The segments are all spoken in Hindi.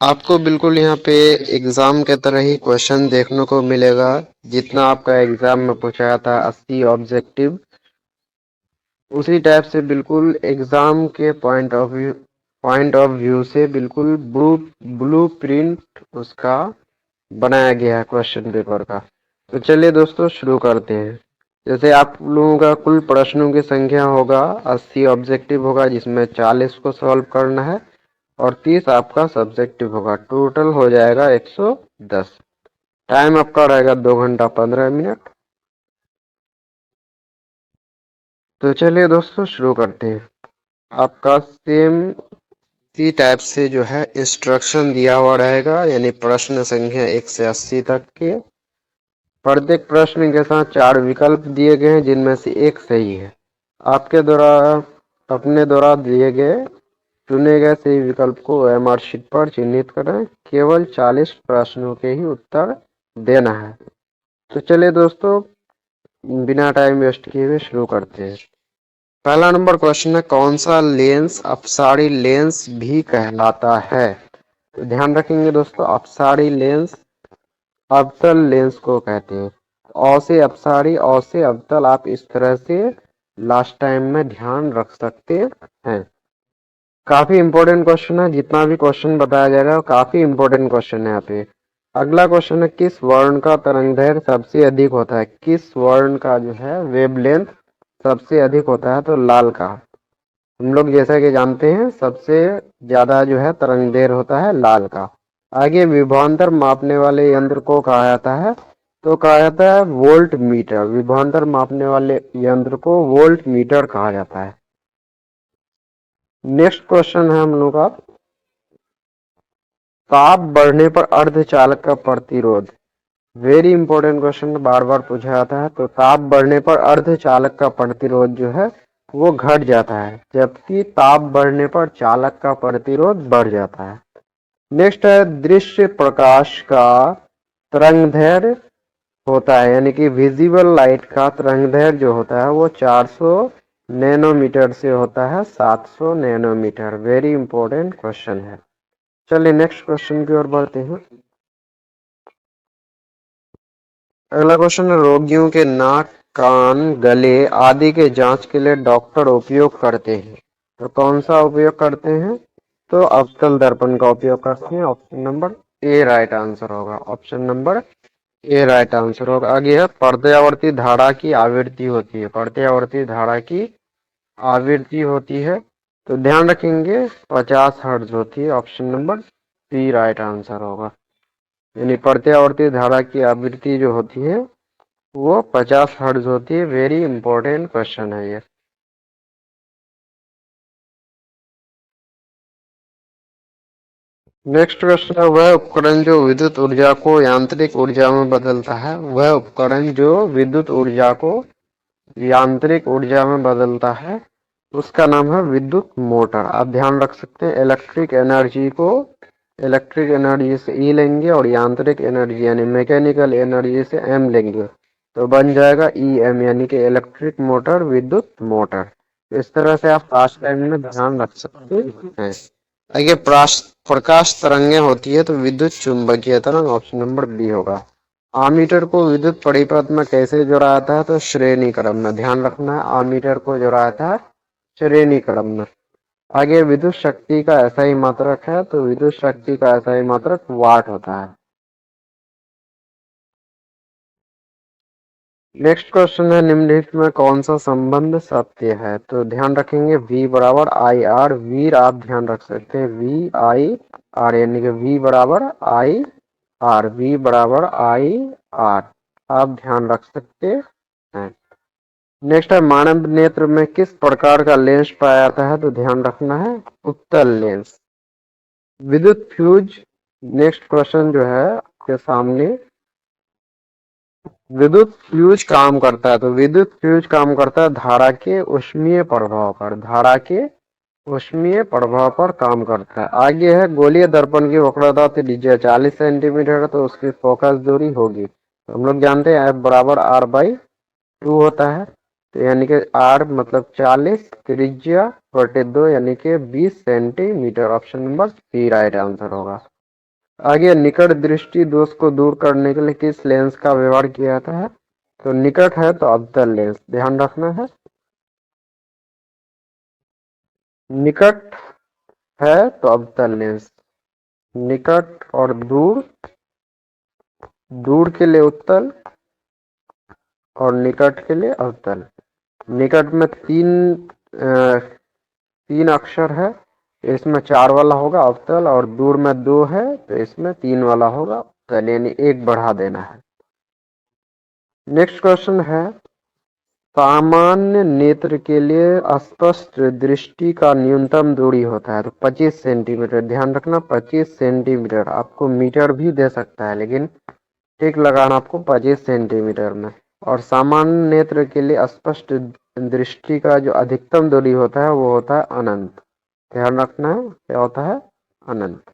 आपको बिल्कुल यहाँ पे एग्जाम के तरह ही क्वेश्चन देखने को मिलेगा। जितना आपका एग्जाम में पूछा था 80 ऑब्जेक्टिव, उसी टाइप से बिल्कुल एग्जाम के पॉइंट ऑफ व्यू से बिल्कुल ब्लू ब्लू प्रिंट उसका बनाया गया है क्वेश्चन पेपर का। तो चलिए दोस्तों शुरू करते हैं। जैसे आप लोगों का कुल प्रश्नों की संख्या होगा 80 ऑब्जेक्टिव होगा, जिसमें 40 को सॉल्व करना है और 30 आपका सब्जेक्टिव होगा। टोटल हो जाएगा 110। टाइम आपका रहेगा 2 घंटा 15 मिनट। तो चलिए दोस्तों शुरू करते हैं। आपका सेम इसी टाइप से जो है इंस्ट्रक्शन दिया हुआ रहेगा, यानी प्रश्न संख्या 1 से 80 तक के। प्रत्येक प्रश्न के साथ 4 विकल्प दिए गए हैं, जिनमें से एक सही है। आपके द्वारा अपने द्वारा दिए गए चुने गए सही विकल्प को ओएमआर शीट पर चिन्हित करें। केवल 40 प्रश्नों के ही उत्तर देना है। तो चलिए दोस्तों बिना टाइम वेस्ट किए हुए शुरू करते हैं। पहला नंबर क्वेश्चन है, कौन सा लेंस अपसारी लेंस भी कहलाता है? तो ध्यान रखेंगे दोस्तों, अपसारी लेंस अवतल लेंस को कहते हैं। औ से अपसारी, औ से अवतल, आप इस तरह से लास्ट टाइम में ध्यान रख सकते हैं। काफी इंपॉर्टेंट क्वेश्चन है। जितना भी क्वेश्चन बताया जाएगा काफी इंपॉर्टेंट क्वेश्चन है यहाँ पे। अगला क्वेश्चन है, किस वर्ण का तरंगदैर्घ्य सबसे अधिक होता है? किस वर्ण का जो है वेवलेंथ सबसे अधिक होता है? तो लाल का। हम लोग जैसा कि जानते हैं सबसे ज्यादा जो है तरंगदैर्घ्य होता है लाल का। आगे विभवांतर मापने वाले यंत्र को कहा जाता है? तो कहा जाता है वोल्ट मीटर। विभवांतर मापने वाले यंत्र को वोल्ट मीटर कहा जाता है। नेक्स्ट क्वेश्चन है हम लोग का, ताप बढ़ने पर अर्धचालक का प्रतिरोध। वेरी इंपॉर्टेंट क्वेश्चन, बार बार पूछा जाता है। तो ताप बढ़ने पर अर्धचालक का प्रतिरोध जो है वो घट जाता है, जबकि ताप बढ़ने पर चालक का प्रतिरोध बढ़ जाता है। नेक्स्ट है, दृश्य प्रकाश का तरंगदैर्घ्य होता है, यानी कि विजिबल लाइट का तरंगदैर्घ्य जो होता है वो 400 नैनोमीटर से होता है 700 नैनोमीटर। वेरी इंपॉर्टेंट क्वेश्चन है। चलिए नेक्स्ट क्वेश्चन की ओर बढ़ते हैं। अगला क्वेश्चन है, रोगियों के नाक, कान, गले आदि के जांच के लिए डॉक्टर उपयोग करते हैं। तो कौन सा उपयोग करते हैं? तो अवतल दर्पण का उपयोग करते हैं। Option number A right answer होगा। Option number A right answer होगा। आगे है, पर्यावर्ती धारा की आवृत्ति होती है। पर्यावर्ती धारा की आवृत्ति होती है, तो ध्यान रखेंगे 50 हर्ट्ज होती है। Option number C right answer होगा। यानी प्रत्यावर्ती धारा की आवृत्ति जो होती है वो 50 हर्ट्ज होती है। वेरी इंपॉर्टेंट क्वेश्चन है ये। नेक्स्ट क्वेश्चन है, वह उपकरण जो विद्युत ऊर्जा को यांत्रिक ऊर्जा में बदलता है। वह उपकरण जो विद्युत ऊर्जा को यांत्रिक ऊर्जा में बदलता है उसका नाम है विद्युत मोटर। आप ध्यान रख सकते हैं, इलेक्ट्रिक एनर्जी से ई लेंगे और यांत्रिक एनर्जी यानी मैकेनिकल एनर्जी से एम लेंगे, तो बन जाएगा ई एम, यानी कि इलेक्ट्रिक मोटर, विद्युत मोटर। इस तरह से आप फास्ट टाइम में ध्यान रख सकते हैं। आगे प्रकाश तरंगे होती है, तो विद्युत चुंबकीय तरंग। ऑप्शन नंबर बी होगा। आमीटर को विद्युत परिपथ में कैसे जोड़ा जाता है? तो श्रेणी क्रम में। ध्यान रखना है, आमीटर को जोड़ा जाता है श्रेणी क्रम में। आगे विद्युत शक्ति का ऐसा ही मात्रक है, तो विद्युत शक्ति का ऐसा ही मात्रक वाट होता है। नेक्स्ट क्वेश्चन है, निम्नलिखित में कौन सा संबंध सत्य है? तो ध्यान रखेंगे V बराबर आई आर। वीर आप ध्यान रख सकते हैं VIR, यानी कि V बराबर आई आर। V बराबर आई आर आप ध्यान रख सकते हैं। नेक्स्ट है, मानव नेत्र में किस प्रकार का लेंस पाया जाता है? तो ध्यान रखना है उत्तल लेंस। विद्युत फ्यूज, नेक्स्ट क्वेश्चन जो है आपके सामने, विद्युत फ्यूज काम करता है। तो विद्युत फ्यूज काम करता है धारा के ऊष्मीय प्रभाव पर। धारा के ऊष्मीय प्रभाव पर काम करता है। आगे है, गोलीय दर्पण की वक्रता त्रिज्या 40 सेंटीमीटर है, तो उसकी फोकस दूरी होगी। तो हम लोग जानते हैं F बराबर R/2 होता है, तो यानी कि R मतलब 40, त्रिज्या 2 यानी कि 20 centimetre. Option number C right answer होगा। आगे निकट दृष्टि दोष को दूर करने के लिए किस लेंस का व्यवहार किया जाता है? तो निकट है तो अवतल लेंस ध्यान रखना है। निकट है तो अवतल लेंस, निकट और दूर, दूर के लिए उत्तल और निकट के लिए अवतल। निकट में तीन अक्षर है, इसमें 4 वाला होगा अवतल, और दूर में 2 है तो इसमें 3 वाला होगा अवतल, यानी 1 बढ़ा देना है। नेक्स्ट क्वेश्चन है, सामान्य नेत्र के लिए स्पष्ट दृष्टि का न्यूनतम दूरी होता है तो 25 सेंटीमीटर। ध्यान रखना 25 सेंटीमीटर, आपको मीटर भी दे सकता है लेकिन टिक लगाना आपको 25 सेंटीमीटर में। और सामान्य नेत्र के लिए स्पष्ट दृष्टि का जो अधिकतम दूरी होता है वो होता है अनंत। ध्यान रखना है क्या होता है? अनंत।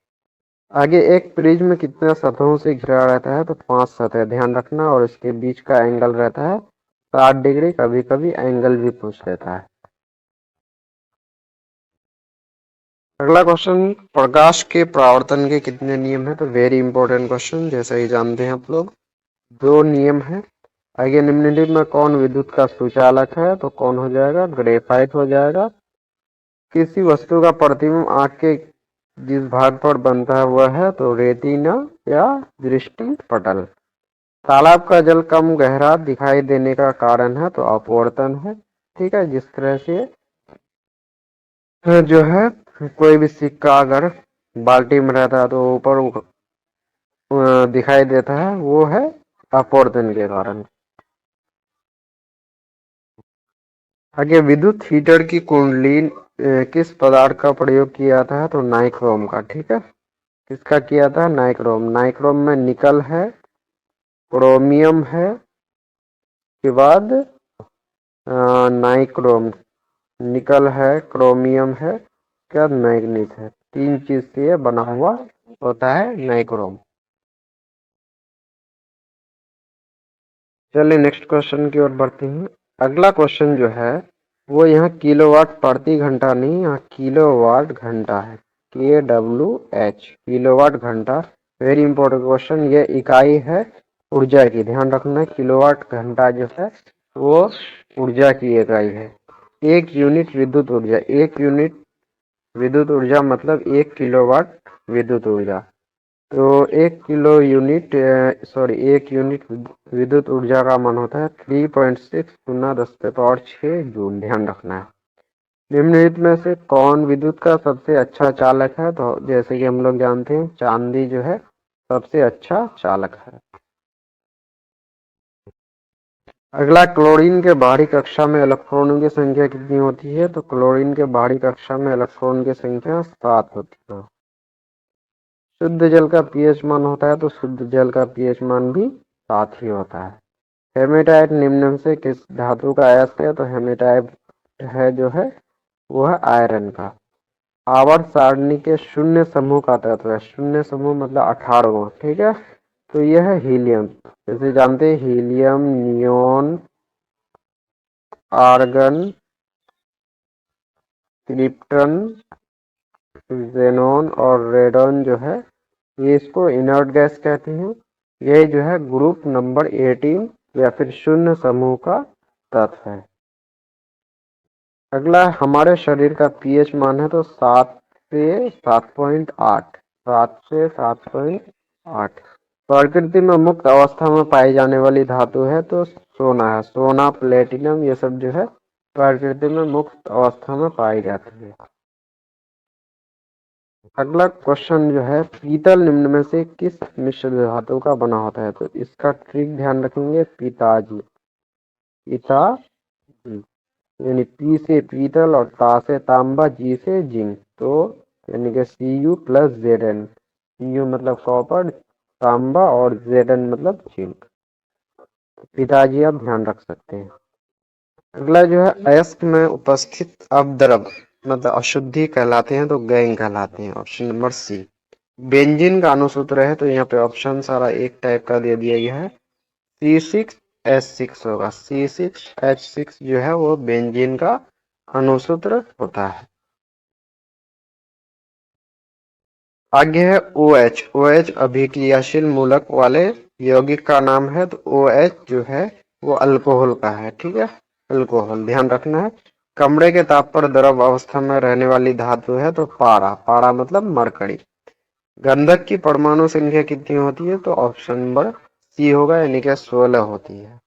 आगे एक प्रिज्म कितने सतहों से घिरा रहता है? तो 5 सतह ध्यान रखना, और इसके बीच का एंगल रहता है 60 डिग्री, कभी कभी एंगल भी पूछ लेता है। अगला क्वेश्चन, प्रकाश के परावर्तन के कितने नियम है? तो वेरी इंपॉर्टेंट क्वेश्चन, जैसा ही जानते हैं आप लोग। 2 नियम है। आगे निम्नलिखित में कौन विद्युत का सुचालक है? तो कौन हो जाएगा? ग्रेफाइट हो जाएगा। किसी वस्तु का प्रतिबिंब आंख के जिस भाग पर बनता है वह है तो रेटिना या दृष्टि पटल। तालाब का जल कम गहरा दिखाई देने का कारण है तो अपवर्तन है। ठीक है, जिस तरह से जो है कोई भी सिक्का अगर बाल्टी में रहता है तो ऊपर दिखाई देता है, वो है अपवर्तन के कारण। आगे विद्युत हीटर की कुंडली किस पदार्थ का प्रयोग किया जाता है? तो नाइक्रोम का। ठीक है, किसका किया था? नाइक्रोम। नाइक्रोम में निकल है, क्रोमियम है, के बाद नाइक्रोम, निकल है, क्रोमियम है, क्या मैग्नीज है, 3 चीज से ये बना हुआ होता है नाइक्रोम। चलिए नेक्स्ट क्वेश्चन की ओर बढ़ते हैं। अगला क्वेश्चन जो है वो यहाँ किलोवाट प्रति घंटा नहीं, यहाँ किलोवाट घंटा है, KWH, किलोवाट घंटा। वेरी इंपॉर्टेंट क्वेश्चन, ये इकाई है ऊर्जा की, ध्यान रखना। किलोवाट घंटा जो है वो ऊर्जा की इकाई है। 1 यूनिट विद्युत ऊर्जा, 1 यूनिट विद्युत ऊर्जा मतलब 1 किलोवाट विद्युत ऊर्जा। तो 1 यूनिट विद्युत ऊर्जा का मान होता है 3.6 गुना 10⁻6 जूल। ध्यान रखना है। निम्नलिखित में से कौन विद्युत का सबसे अच्छा चालक है? तो जैसे कि हम लोग जानते हैं चांदी जो है सबसे अच्छा चालक है। अगला, क्लोरीन के बाहरी कक्षा में इलेक्ट्रॉनों की संख्या कितनी होती है? तो क्लोरीन के बाहरी कक्षा में इलेक्ट्रॉन की संख्या 7 होती है। शुद्ध जल का पीएच मान होता है तो शुद्ध जल का पीएच मान भी 7 ही होता है। हेमेटाइट निम्न में से किस धातु का अयस्क है? तो हेमेटाइट है जो है वो है आयरन का। आवर्त सारणी के शून्य समूह का तत्व है, शून्य समूह मतलब 18वां। ठीक है, तो यह है हीलियम। जैसे जानते हैं helium, neon, argon, krypton, xenon और रेडॉन जो है ये इसको इनर्ट गैस कहते हैं। ये जो है ग्रुप नंबर 18 या फिर शून्य समूह का तत्व है। अगला, हमारे शरीर का पीएच मान है तो 7 से 7.8, 7 से 7.8। प्रकृति में मुक्त अवस्था में पाई जाने वाली धातु है तो सोना है, सोना, प्लेटिनम, ये सब जो है प्रकृति में मुक्त अवस्था में पाई जाती है। अगला क्वेश्चन जो है, पीतल निम्न में से किस मिश्र धातु का बना होता है? तो इसका ट्रिक ध्यान रखेंगे, पिताजी, पिता यानी पी से पीतल और ता से तांबा, जी से जिंक, तो यानी कि Cu प्लस Zn। Cu मतलब कॉपर, तांबा, और Zn मतलब जिंक। पिताजी आप ध्यान रख सकते हैं। अगला जो है, अयस्क में उपस्थित अपद्रव मतलब अशुद्धि कहलाते हैं तो गैंग कहलाते हैं। ऑप्शन नंबर सी। बेंजीन का अणुसूत्र है तो यहाँ पे ऑप्शन सारा एक टाइप का दे दिया गया है, C6H6 होगा। C6H6 जो है वो बेंजीन का अणुसूत्र होता है। आगे है OH। OH अभिक्रियाशील मूलक वाले यौगिक का नाम है। तो OH जो है वो अल्कोहल का है। ठीक है, अल्कोहल ध्यान रखना है। कमरे के ताप पर द्रव अवस्था में रहने वाली धातु है तो पारा। पारा मतलब मरकरी। गंधक की परमाणु संख्या कितनी होती है? तो ऑप्शन नंबर सी होगा, यानी कि 16 होती है।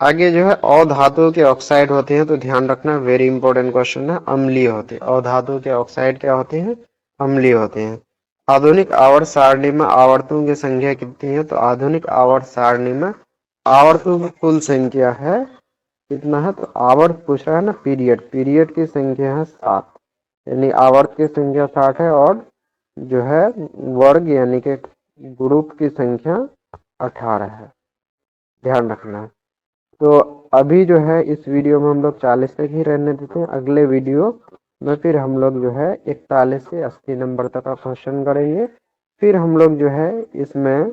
आगे जो है अधातु के ऑक्साइड होते हैं, तो ध्यान रखना, वेरी इंपॉर्टेंट क्वेश्चन है। अम्लीय होते हैं। अधातु के ऑक्साइड क्या होते हैं? अम्लीय होते हैं। आधुनिक आवर्त सारणी में आवर्तों की संख्या कितनी है? तो आधुनिक आवर्त सारणी में आवर्तों की कुल संख्या है कितना है? तो आवर्त पूछ रहा है ना, पीरियड, पीरियड की संख्या है 7, यानी आवर्त की संख्या 60 है, और जो है वर्ग यानी कि ग्रुप की संख्या 18 है। ध्यान रखना है। तो अभी जो है इस वीडियो में हम लोग 40 तक ही रहने देते हैं। अगले वीडियो में फिर हम लोग जो है 41 से 80 नंबर तक का क्वेश्चन करेंगे। फिर हम लोग जो है इसमें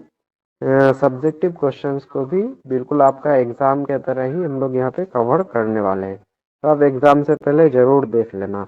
सब्जेक्टिव क्वेश्चंस को भी बिल्कुल आपका एग्जाम के तरह ही हम लोग यहाँ पे कवर करने वाले हैं। तो आप एग्जाम से पहले जरूर देख लेना।